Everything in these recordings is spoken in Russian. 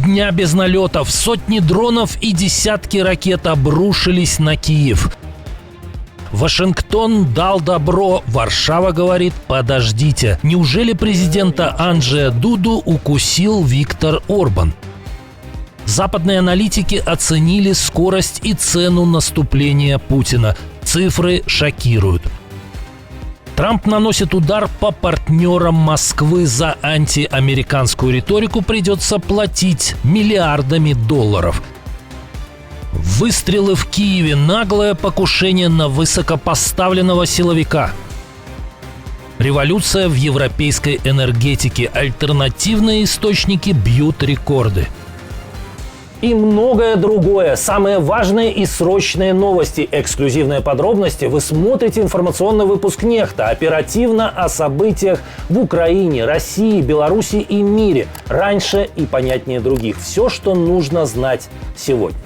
дня без налетов, сотни дронов и десятки ракет обрушились на Киев. Вашингтон дал добро, Варшава говорит: подождите. Неужели президента Анджея Дуду укусил Виктор Орбан? Западные аналитики оценили скорость и цену наступления Путина. Цифры шокируют. Трамп наносит удар по партнерам Москвы. За антиамериканскую риторику придется платить миллиардами долларов. Выстрелы в Киеве. Наглое покушение на высокопоставленного силовика. Революция в европейской энергетике. Альтернативные источники бьют рекорды. И многое другое. Самые важные и срочные новости. Эксклюзивные подробности. Вы смотрите информационный выпуск «Нехта». Оперативно о событиях в Украине, России, Беларуси и мире. Раньше и понятнее других. Все, что нужно знать сегодня.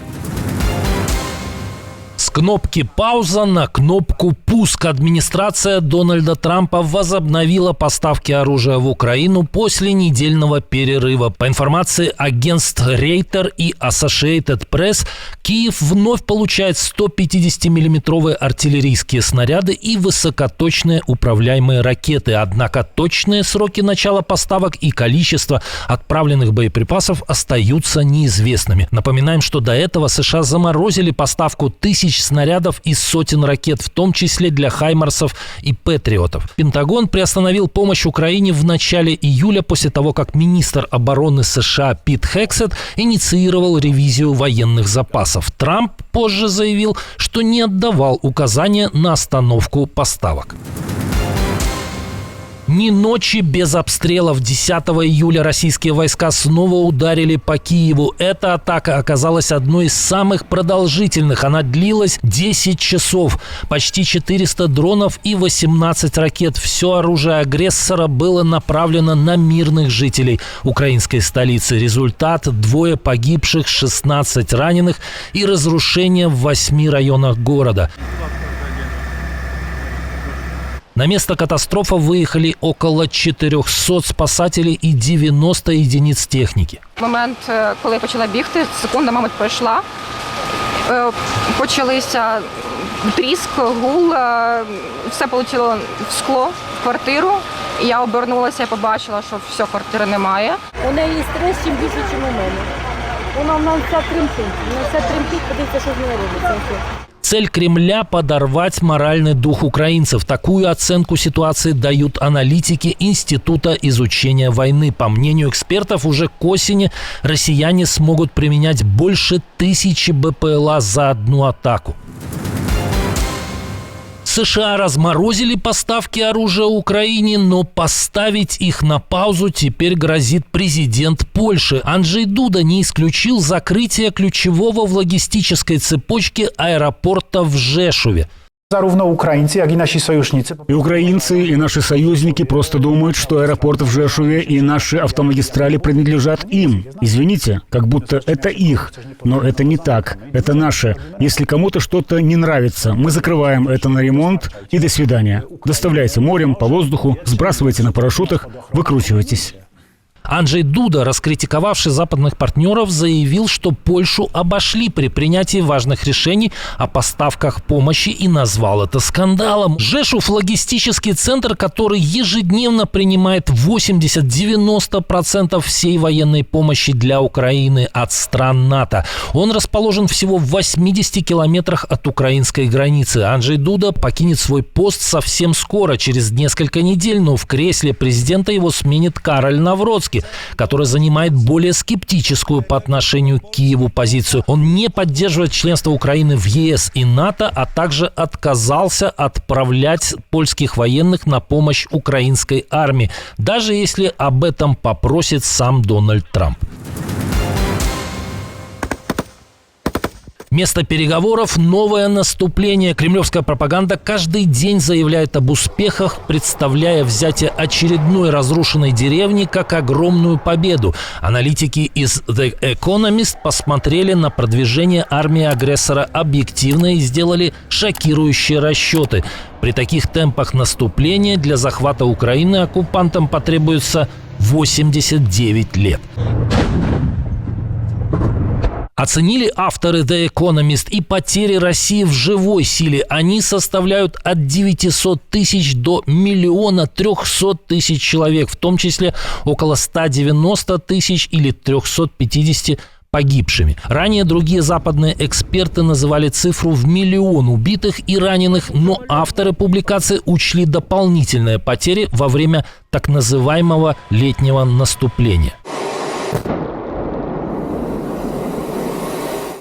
С кнопки «Пауза» на кнопку «Пуск». Администрация Дональда Трампа возобновила поставки оружия в Украину после недельного перерыва. По информации агентств Рейтер и Associated Press, Киев вновь получает 150-миллиметровые артиллерийские снаряды и высокоточные управляемые ракеты. Однако точные сроки начала поставок и количество отправленных боеприпасов остаются неизвестными. Напоминаем, что до этого США заморозили поставку тысяч снарядов и сотен ракет, в том числе для «Хаймарсов» и «Патриотов». Пентагон приостановил помощь Украине в начале июля после того, как министр обороны США Пит Хексет инициировал ревизию военных запасов. Трамп позже заявил, что не отдавал указания на остановку поставок. Ни ночи без обстрелов. 10 июля российские войска снова ударили по Киеву. Эта атака оказалась одной из самых продолжительных. Она длилась 10 часов. Почти 400 дронов и 18 ракет. Все оружие агрессора было направлено на мирных жителей украинской столицы. Результат: 2 погибших, 16 раненых и разрушения в 8 районах города. На место катастрофы выехали около 400 спасателей і 90 единиць техніки. Момент, коли я почала бігти, секунда, мабуть, пройшла. Почалися тріск, гул, все полетіло в скло, в квартиру. Я обернулася і побачила, що все, квартири немає. У неї стрес чим більше, ніж у мене. Вона вся тремтить, подивіться, що з нею робиться. Цель Кремля – подорвать моральный дух украинцев. Такую оценку ситуации дают аналитики Института изучения войны. По мнению экспертов, уже к осени россияне смогут применять больше 1000 БПЛА за одну атаку. США разморозили поставки оружия Украине, но поставить их на паузу теперь грозит президент Польши. Анджей Дуда не исключил закрытие ключевого в логистической цепочке аэропорта в Жешуве. Zarówno Ukraińcy, jak i nasi sojusznicy. И украинцы, и наши союзники просто думают, что аэропорт в Жешуве и наши автомагистрали принадлежат им. Извините, как будто это их. Но это не так. Это наше. Если кому-то что-то не нравится, мы закрываем это на ремонт и до свидания. Доставляйте морем, по воздуху, сбрасывайте на парашютах, выкручивайтесь. Анджей Дуда, раскритиковавший западных партнеров, заявил, что Польшу обошли при принятии важных решений о поставках помощи и назвал это скандалом. Жешув – логистический центр, который ежедневно принимает 80-90% всей военной помощи для Украины от стран НАТО. Он расположен всего в 80 километрах от украинской границы. Анджей Дуда покинет свой пост совсем скоро, через несколько недель, но в кресле президента его сменит Кароль Навроцкий, который занимает более скептическую по отношению к Киеву позицию. Он не поддерживает членство Украины в ЕС и НАТО, а также отказался отправлять польских военных на помощь украинской армии, даже если об этом попросит сам Дональд Трамп. Место переговоров – новое наступление. Кремлевская пропаганда каждый день заявляет об успехах, представляя взятие очередной разрушенной деревни как огромную победу. Аналитики из The Economist посмотрели на продвижение армии агрессора объективно и сделали шокирующие расчеты. При таких темпах наступления для захвата Украины оккупантам потребуется 89 лет. Оценили авторы The Economist и потери России в живой силе. Они составляют от 900 тысяч до 1 300 000 человек, в том числе около 190 тысяч или 350 погибшими. Ранее другие западные эксперты называли цифру в 1 миллион убитых и раненых, но авторы публикации учли дополнительные потери во время так называемого летнего наступления.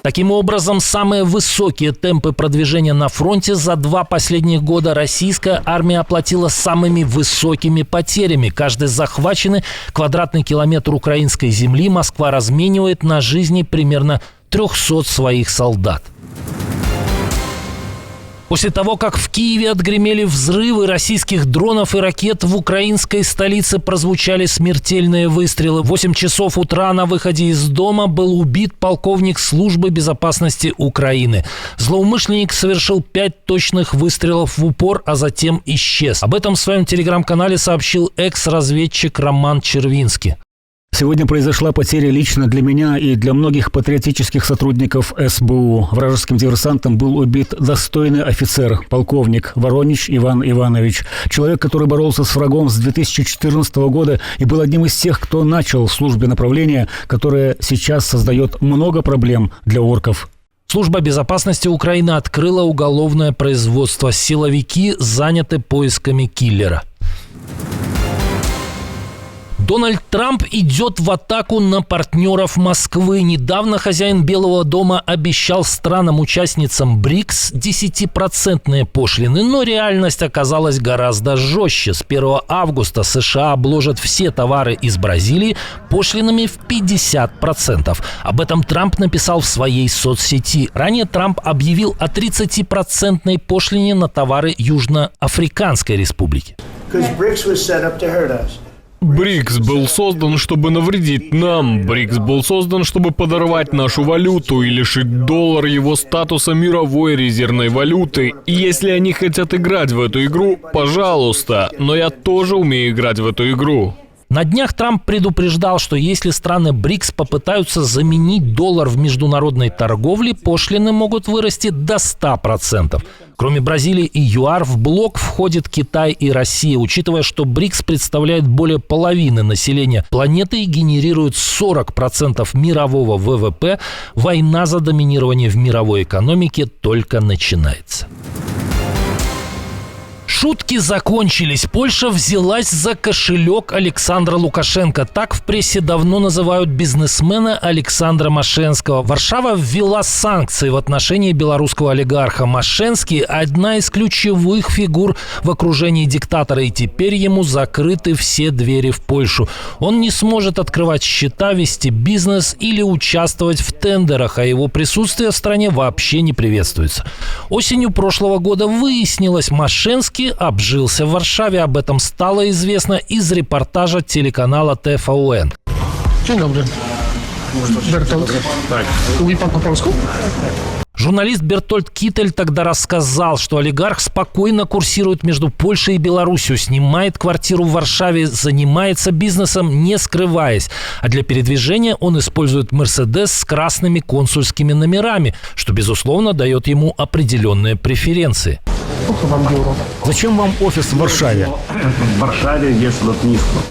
Таким образом, самые высокие темпы продвижения на фронте за 2 последних года российская армия оплатила самыми высокими потерями. Каждый захваченный квадратный километр украинской земли Москва разменивает на жизни примерно 300 своих солдат. После того, как в Киеве отгремели взрывы российских дронов и ракет, в украинской столице прозвучали смертельные выстрелы. В 8 часов утра на выходе из дома был убит полковник службы безопасности Украины. Злоумышленник совершил 5 точных выстрелов в упор, а затем исчез. Об этом в своем телеграм-канале сообщил экс-разведчик Роман Червинский. Сегодня произошла потеря лично для меня и для многих патриотических сотрудников СБУ. Вражеским диверсантом был убит достойный офицер, полковник Воронич Иван Иванович. Человек, который боролся с врагом с 2014 года и был одним из тех, кто начал в службе направления, которое сейчас создает много проблем для орков. Служба безопасности Украины открыла уголовное производство. Силовики заняты поисками киллера. Дональд Трамп идет в атаку на партнеров Москвы. Недавно хозяин Белого дома обещал странам-участницам БРИКС 10% пошлины, но реальность оказалась гораздо жестче. С 1 августа США обложат все товары из Бразилии пошлинами в 50%. Об этом Трамп написал в своей соцсети. Ранее Трамп объявил о 30% пошлине на товары Южноафриканской республики. БРИКС был создан, чтобы навредить нам. БРИКС был создан, чтобы подорвать нашу валюту и лишить доллара его статуса мировой резервной валюты. И если они хотят играть в эту игру, пожалуйста. Но я тоже умею играть в эту игру. На днях Трамп предупреждал, что если страны БРИКС попытаются заменить доллар в международной торговле, пошлины могут вырасти до 100%. Кроме Бразилии и ЮАР, в блок входит Китай и Россия. Учитывая, что БРИКС представляет более половины населения планеты и генерирует 40% мирового ВВП, война за доминирование в мировой экономике только начинается. Шутки закончились. Польша взялась за кошелек Александра Лукашенко. Так в прессе давно называют бизнесмена Александра Мошенского. Варшава ввела санкции в отношении белорусского олигарха. Мошенский – одна из ключевых фигур в окружении диктатора, и теперь ему закрыты все двери в Польшу. Он не сможет открывать счета, вести бизнес или участвовать в тендерах, а его присутствие в стране вообще не приветствуется. Осенью прошлого года выяснилось, Мошенский обжился в Варшаве. Об этом стало известно из репортажа телеканала TVN. Dzień dobry. Bertolt. Mówi pan po polsku? Журналист Бертольд Китель тогда рассказал, что олигарх спокойно курсирует между Польшей и Белоруссией, снимает квартиру в Варшаве, занимается бизнесом, не скрываясь. А для передвижения он использует «Мерседес» с красными консульскими номерами, что, безусловно, дает ему определенные преференции. Зачем вам офис в Варшаве?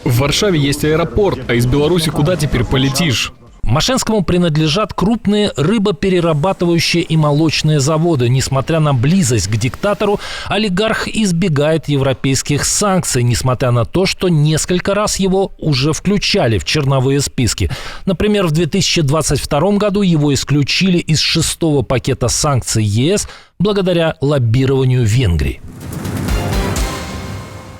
В Варшаве есть аэропорт, а из Беларуси куда теперь полетишь? Мошенскому принадлежат крупные рыбоперерабатывающие и молочные заводы. Несмотря на близость к диктатору, олигарх избегает европейских санкций, несмотря на то, что несколько раз его уже включали в черновые списки. Например, в 2022 году его исключили из 6-го пакета санкций ЕС благодаря лоббированию Венгрии.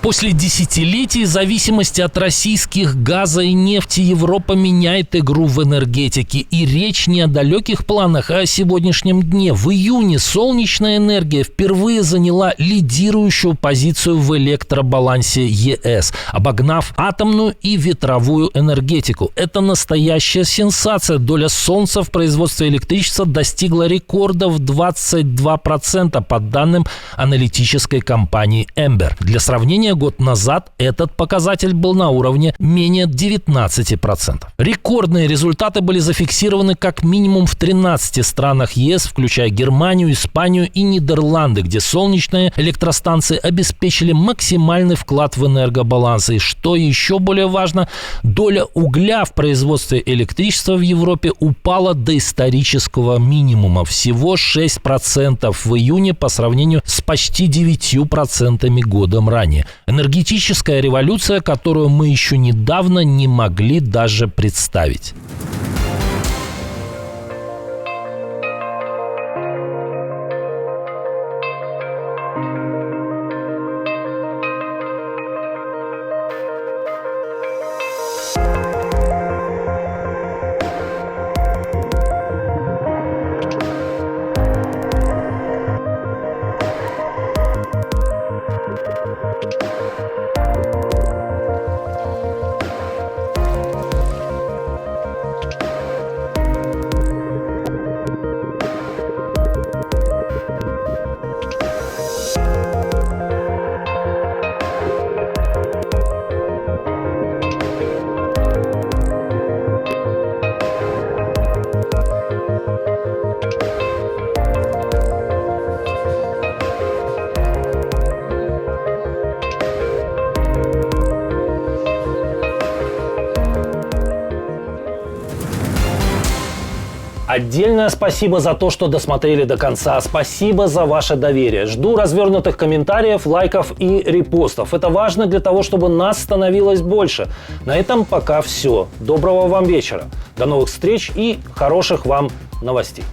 После десятилетий зависимости от российских газа и нефти Европа меняет игру в энергетике. И речь не о далеких планах, а о сегодняшнем дне. В июне солнечная энергия впервые заняла лидирующую позицию в электробалансе ЕС, обогнав атомную и ветровую энергетику. Это настоящая сенсация. Доля солнца в производстве электричества достигла рекорда в 22% по данным аналитической компании Ember. Для сравнения, год назад этот показатель был на уровне менее 19%. Рекордные результаты были зафиксированы как минимум в 13 странах ЕС, включая Германию, Испанию и Нидерланды, где солнечные электростанции обеспечили максимальный вклад в энергобаланс. И что еще более важно, доля угля в производстве электричества в Европе упала до исторического минимума. Всего 6% в июне по сравнению с почти 9% годом ранее. Энергетическая революция, которую мы еще недавно не могли даже представить. Отдельное спасибо за то, что досмотрели до конца. Спасибо за ваше доверие. Жду развернутых комментариев, лайков и репостов. Это важно для того, чтобы нас становилось больше. На этом пока все. Доброго вам вечера. До новых встреч и хороших вам новостей.